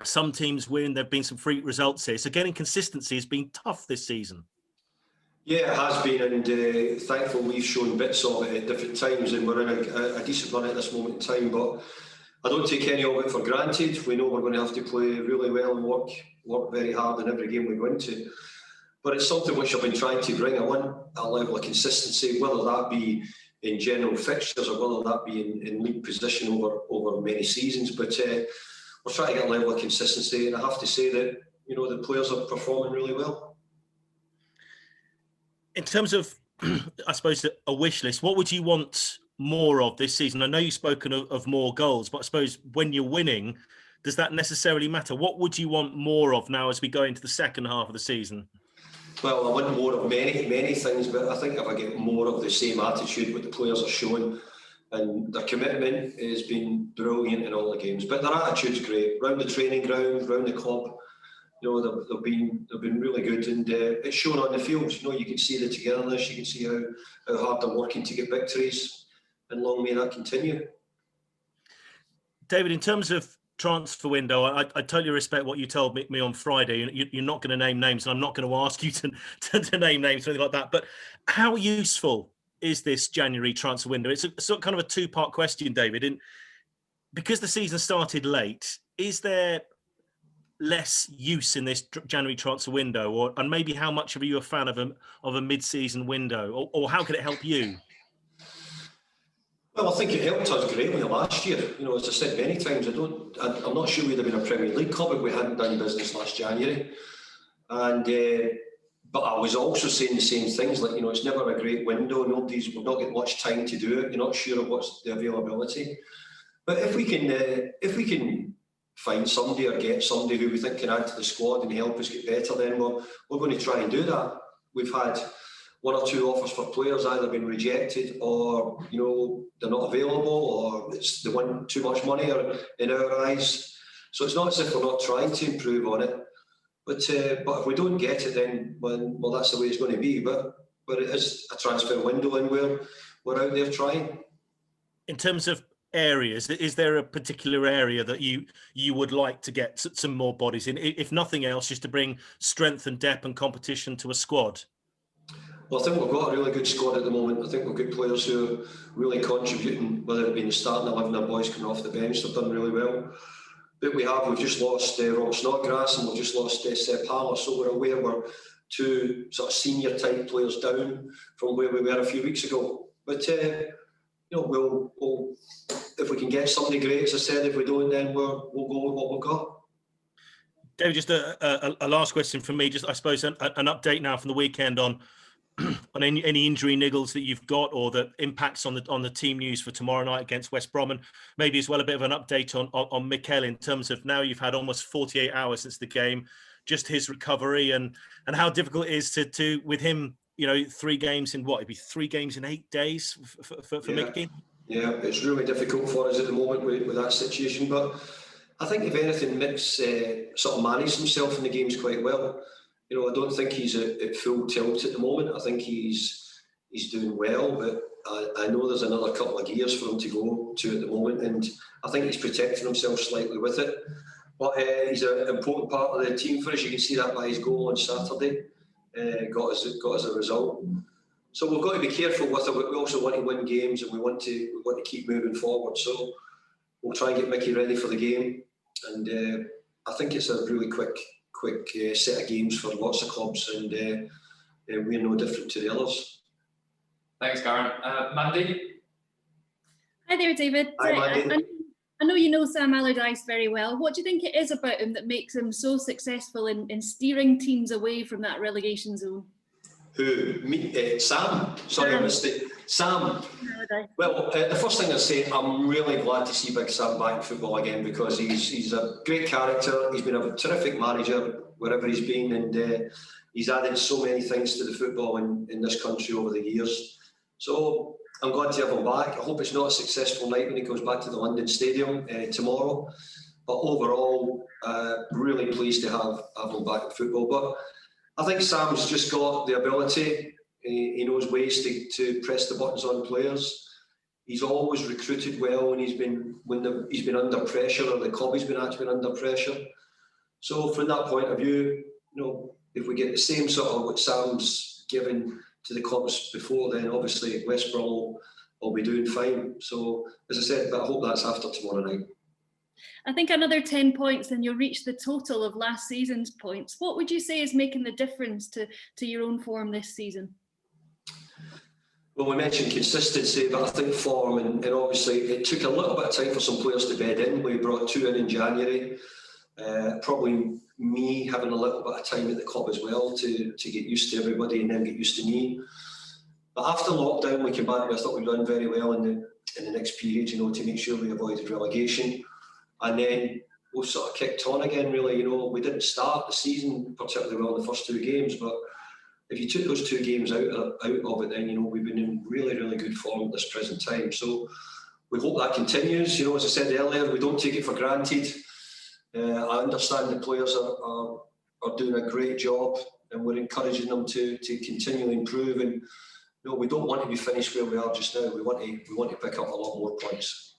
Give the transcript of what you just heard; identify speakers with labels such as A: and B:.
A: some teams win. There've been some freak results here. So getting consistency has been tough this season.
B: Yeah, it has been, and thankful we've shown bits of it at different times, and we're in a decent run at this moment in time. But I don't take any of it for granted. We know we're going to have to play really well and work very hard in every game we go into. But it's something which I've been trying to bring. I want a level of consistency, whether that be in general fixtures or whether that be in league position over many seasons. But we're trying to get a level of consistency, and I have to say that the players are performing really well.
A: In terms of, I suppose, a wish list, what would you want more of this season? I know you've spoken of more goals, but I suppose when you're winning, does that necessarily matter? What would you want more of now as we go into the second half of the season?
B: Well, I want more of many things, but I think if I get more of the same attitude what the players are showing, and their commitment has been brilliant in all the games. But their attitude's great. Round the training ground, round the club, they've been really good, and it's shown on the field. You can see the togetherness, you can see how hard they're working to get victories, and long may that continue.
A: David, in terms of transfer window, I totally respect what you told me on Friday. You're not going to name names, and I'm not going to ask you to name names or anything like that. But how useful is this January transfer window? It's kind of a two-part question, David. And because the season started late, is there less use in this January transfer window, and maybe how much are you a fan of a mid-season window, or how could it help you?
B: Well, I think it helped us greatly last year. As I said many times, I'm not sure we'd have been a Premier League club if we hadn't done business last January. And but I was also saying the same things, like it's never a great window. We've not got much time to do it. You're not sure of what's the availability. But if we can find somebody or get somebody who we think can add to the squad and help us get better, then we're going to try and do that. We've had one or two offers for players either been rejected, or they're not available, or they want too much money, or in our eyes. So it's not as if we're not trying to improve on it. But if we don't get it, then well, that's the way it's going to be. But it is a transfer window, and we're out there trying.
A: In terms of areas, is there a particular area that you would like to get some more bodies in, if nothing else, just to bring strength and depth and competition to a squad?
B: Well, I think we've got a really good squad at the moment. I think we've got players who are really contributing, whether it be in the starting 11 or boys coming off the bench. They've done really well. But we've just lost Rob Snodgrass, and we've just lost Sepp Haller, so we're aware we're two sort of senior type players down from where we were a few weeks ago. But we'll if we can get somebody great, as I said. If we don't, then we'll go with what we've got.
A: David, just a last question from me. Just, I suppose, an update now from the weekend on any injury niggles that you've got, or the impacts on the team news for tomorrow night against West Brom, and maybe as well a bit of an update on Michail, in terms of now you've had almost 48 hours since the game, just his recovery and how difficult it is to with him. 3 games in it'd be 3 games in 8 days for Michail.
B: Yeah, it's really difficult for us at the moment with that situation. But I think if anything, Mick's sort of managed himself in the games quite well. I don't think he's at full tilt at the moment. I think he's doing well, but I know there's another couple of gears for him to go to at the moment, and I think he's protecting himself slightly with it. But he's an important part of the team for us. You can see that by his goal on Saturday. Got us a result. So we've got to be careful with it. We also want to win games, and we want to keep moving forward. So we'll try and get Mickey ready for the game, and I think it's a really quick set of games for lots of clubs, and we're no different to the others.
C: Thanks, Karen. Mandy?
D: Hi there, David.
B: Hi, Mandy.
D: I know you know Sam Allardyce very well. What do you think it is about him that makes him so successful in steering teams away from that relegation zone?
B: Who? Me? Sam? Sorry, I missed it. Sam. Well, the first thing I'd say, I'm really glad to see Big Sam back in football again, because he's a great character. He's been a terrific manager wherever he's been, and he's added so many things to the football in this country over the years. So I'm glad to have him back. I hope it's not a successful night when he goes back to the London Stadium tomorrow. But overall, really pleased to have him back in football. But I think Sam's just got the ability. He knows ways to press the buttons on players. He's always recruited well when he's been under pressure, or the club he's been under pressure. So from that point of view, if we get the same sort of what Sam's given to the clubs before, then obviously West Brom will be doing fine. So as I said, but I hope that's after tomorrow night.
D: I think another 10 points and you'll reach the total of last season's points. What would you say is making the difference to your own form this season?
B: Well, we mentioned consistency, but I think form, and obviously it took a little bit of time for some players to bed in. We brought 2 in January. Probably me having a little bit of time at the club as well to get used to everybody and then get used to me. But after lockdown, we came back. I thought we'd done very well in the next period, to make sure we avoided relegation. And then we sort of kicked on again, really. We didn't start the season particularly well in the first 2 games, but if you took those 2 games out of it, then, we've been in really, really good form at this present time. So we hope that continues. As I said earlier, we don't take it for granted. I understand the players are doing a great job and we're encouraging them to continually improve. And we don't want to be finished where we are just now. We want to pick up a lot more points.